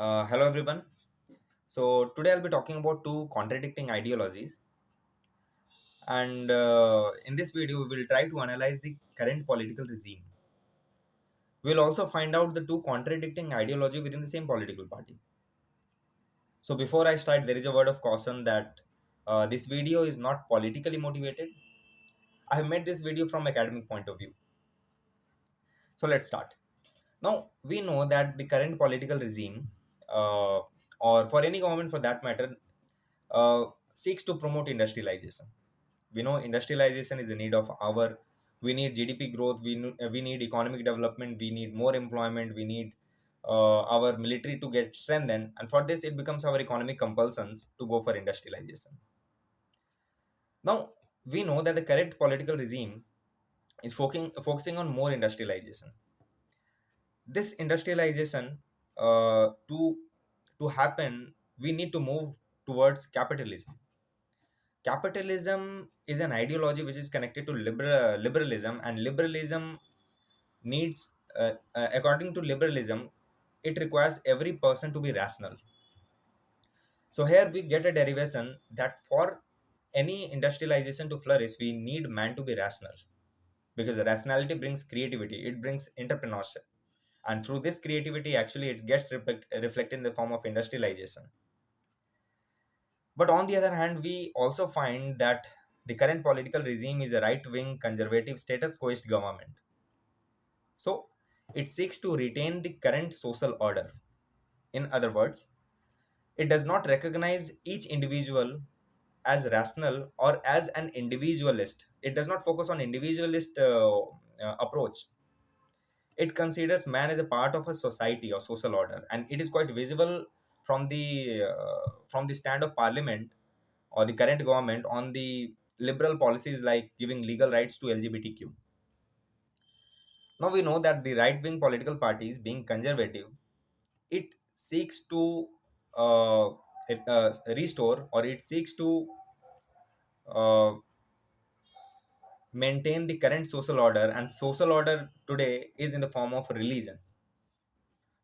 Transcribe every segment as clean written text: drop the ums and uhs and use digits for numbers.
Hello everyone. So today I'll be talking about two contradicting ideologies, and in this video we will try to analyze the current political regime. We'll also find out the two contradicting ideology within the same political party. So before I start, there is a word of caution that this video is not politically motivated. I have made this video from academic point of view. So let's start. Now we know that the current political regime, or for any government for that matter, seeks to promote industrialization. We know industrialization is the need of our. We need GDP growth. We need economic development. We need more employment. We need our military to get strengthened, and for this it becomes our economic compulsions to go for industrialization. Now we know that the current political regime is focusing on more industrialization. This industrialization, to happen, we need to move towards capitalism. Capitalism is an ideology which is connected to liberalism, and liberalism needs, according to liberalism, it requires every person to be rational. So here we get a derivation that for any industrialization to flourish, we need man to be rational, because rationality brings creativity, it brings entrepreneurship, and through this creativity actually it gets reflected in the form of industrialization. But on the other hand, we also find that the current political regime is a right wing, conservative, status quoist government. So it seeks to retain the current social order. In other words, it does not recognize each individual as rational or as an individualist. It does not focus on individualist approach. It considers man as a part of a society or social order, and it is quite visible from the stand of parliament or the current government on the liberal policies like giving legal rights to LGBTQ. Now we know that the right wing political parties, being conservative, it seeks to restore, or it seeks to uh, maintain the current social order, and social order today is in the form of religion.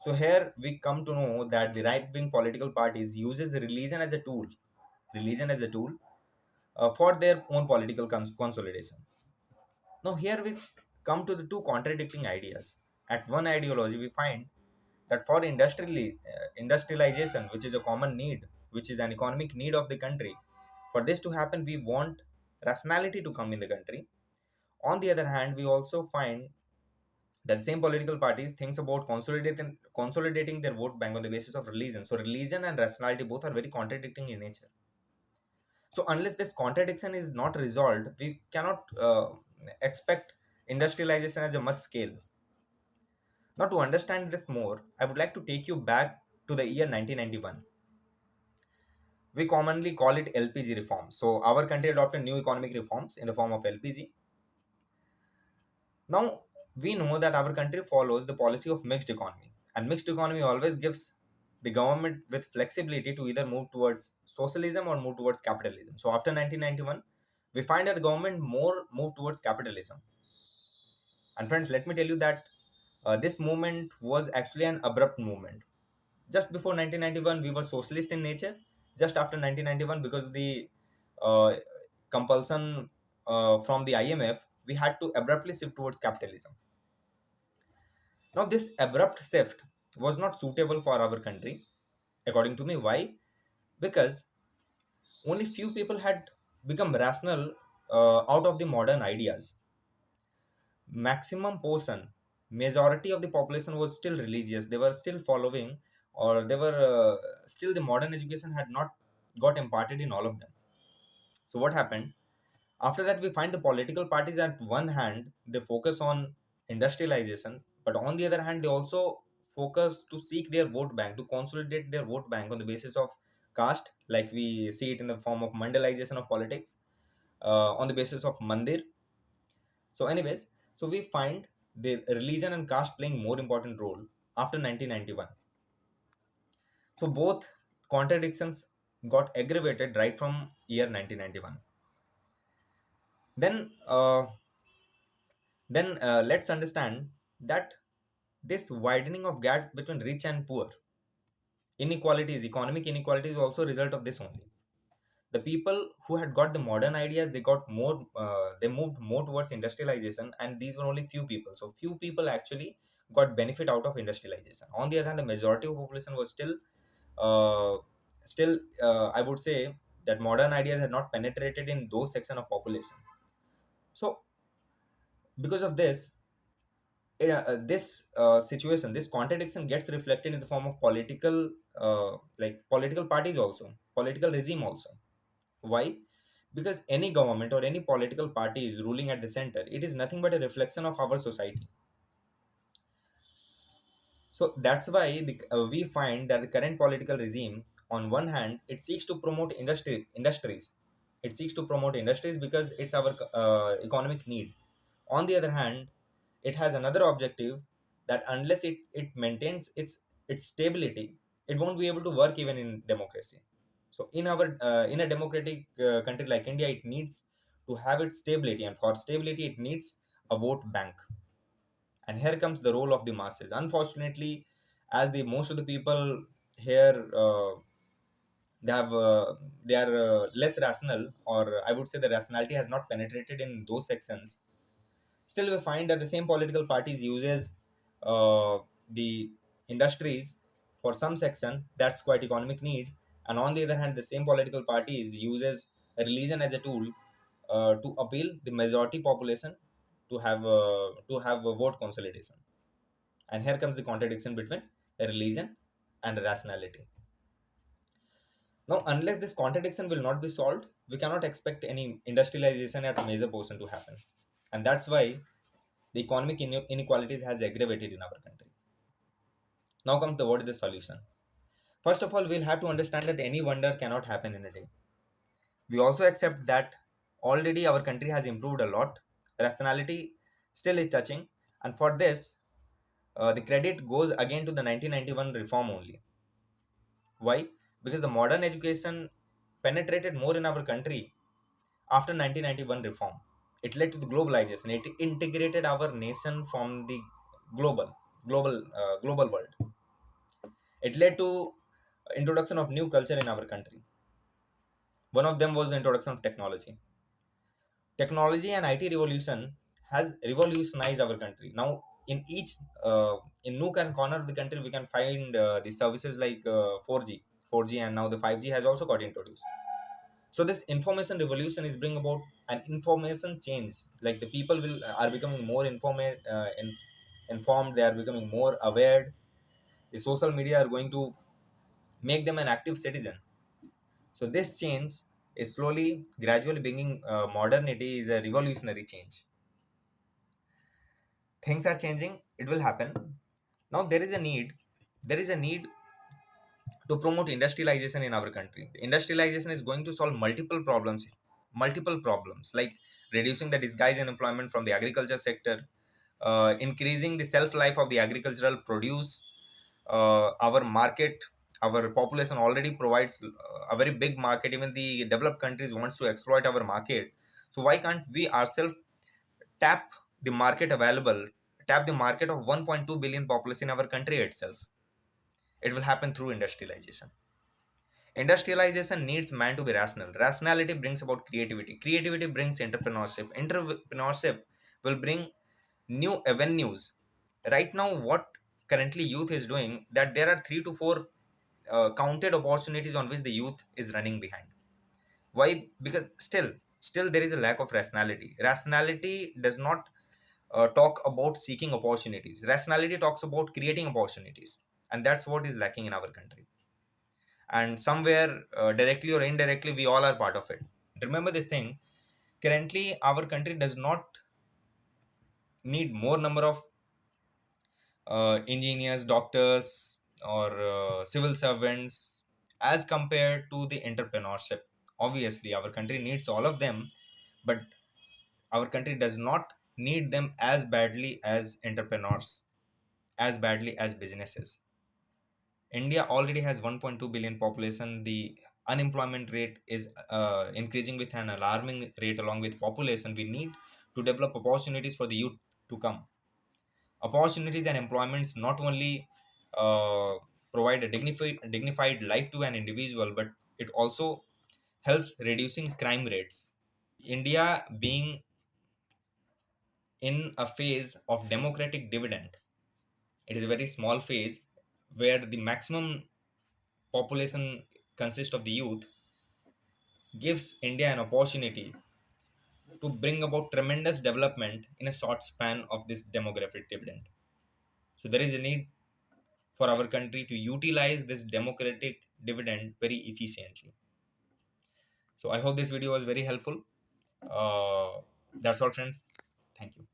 So here we come to know that the right wing political parties uses religion as a tool for their own political consolidation. Now, here we come to the two contradicting ideas. At one ideology, we find that for industrialization, which is a common need, which is an economic need of the country, for this to happen, we want rationality to come in the country. On the other hand, we also find that same political parties thinks about consolidating their vote bank on the basis of religion. So, religion and rationality both are very contradicting in nature. So unless this contradiction is not resolved, we cannot expect industrialization as a much scale. Now, to understand this more, I would like to take you back to the year 1991. We commonly call it LPG reforms. So our country adopted new economic reforms in the form of LPG. Now we know that our country follows the policy of mixed economy, and mixed economy always gives the government with flexibility to either move towards socialism or move towards capitalism. So after 1991, we find that the government more moved towards capitalism. And friends, let me tell you that this movement was actually an abrupt movement. Just before 1991, we were socialist in nature. Just after 1991, because of the uh, compulsion from the IMF, we had to abruptly shift towards capitalism. Now, this abrupt shift was not suitable for our country, according to me. Why? Because only few people had become rational out of the modern ideas. Maximum portion, majority of the population was still religious. They were still following, or they were still, the modern education had not got imparted in all of them. So what happened? After that, we find the political parties at one hand, they focus on industrialization, but on the other hand, they also focus to seek their vote bank, to consolidate their vote bank on the basis of caste, like we see it in the form of mandalization of politics, on the basis of mandir. So, anyways, so we find the religion and caste playing more important role after 1991. So both contradictions got aggravated right from year 1991. Then, let's understand that this widening of gap between rich and poor, inequalities, economic inequality is also a result of this only. The people who had got the modern ideas, they got more, they moved more towards industrialization, and these were only few people. So few people actually got benefit out of industrialization. On the other hand, the majority of population was uh, still, I would say that modern ideas had not penetrated in those section of population. So because of this, this situation, this contradiction gets reflected in the form of political, like political parties also, political regime also. Why? Because any government or any political party is ruling at the center, it is nothing but a reflection of our society. So that's why we find that the current political regime, on one hand, it seeks to promote industries. It seeks to promote industries because it's our economic need. On the other hand, it has another objective, that unless it maintains its stability, it won't be able to work even in democracy. So in a democratic country like India, it needs to have its stability, and for stability, it needs a vote bank. And here comes the role of the masses. Unfortunately, as the most of the people here, they have they are less rational, or I would say the rationality has not penetrated in those sections. Still, we find that the same political parties uses the industries for some section that's quite economic need, and on the other hand, the same political parties uses religion as a tool to appeal the majority population to have a vote consolidation. And here comes the contradiction between religion and rationality. Now, unless this contradiction will not be solved, we cannot expect any industrialization at a major portion to happen. And that's why the economic inequalities has aggravated in our country. Now comes the what is the solution. First of all, we'll have to understand that any wonder cannot happen in a day. We also accept that already our country has improved a lot. Rationality still is touching, and for this, the credit goes again to the 1991 reform only. Why? Because the modern education penetrated more in our country after 1991 reform. It led to the globalization. It integrated our nation from the global, global world. It led to introduction of new culture in our country. One of them was the introduction of technology. Technology and IT revolution has revolutionized our country. Now, in each in nook and corner of the country, we can find the services like 4G, and now the 5G has also got introduced. So this information revolution is bring about an information change. Like the people will are becoming more informed. They are becoming more aware. The social media are going to make them an active citizen. So this change is slowly, gradually bringing modernity is a revolutionary change. Things are changing. It will happen. Now there is a need. There is a need to promote industrialization in our country. Industrialization is going to solve multiple problems like reducing the disguised unemployment from the agriculture sector, increasing the shelf life of the agricultural produce. Our market, our population already provides a very big market. Even the developed countries wants to exploit our market. So why can't we ourselves tap the market available, tap the market of 1.2 billion population in our country itself? It will happen through industrialization. Industrialization needs man to be rational. Rationality brings about creativity. Creativity brings entrepreneurship. Entrepreneurship will bring new avenues. Right now, what currently youth is doing, that there are 3 to 4 counted opportunities on which the youth is running behind. Why? Because still there is a lack of rationality. Rationality does not talk about seeking opportunities. Rationality talks about creating opportunities, and that's what is lacking in our country. And somewhere, directly or indirectly, we all are part of it. Remember this thing: currently our country does not need more number of engineers, doctors, or civil servants as compared to the entrepreneurship. Obviously our country needs all of them, but our country does not need them as badly as entrepreneurs, as badly as businesses. India already has 1.2 billion population. The unemployment rate is increasing with an alarming rate along with population. We need to develop opportunities for the youth to come. Opportunities and employments not only uh, provide a dignified life to an individual, but it also helps reducing crime rates. India being in a phase of democratic dividend, it is a very small phase where the maximum population consists of the youth, gives India an opportunity to bring about tremendous development in a short span of this demographic dividend. So there is a need for our country to utilize this democratic dividend very efficiently. So I hope this video was very helpful. That's all, friends. Thank you.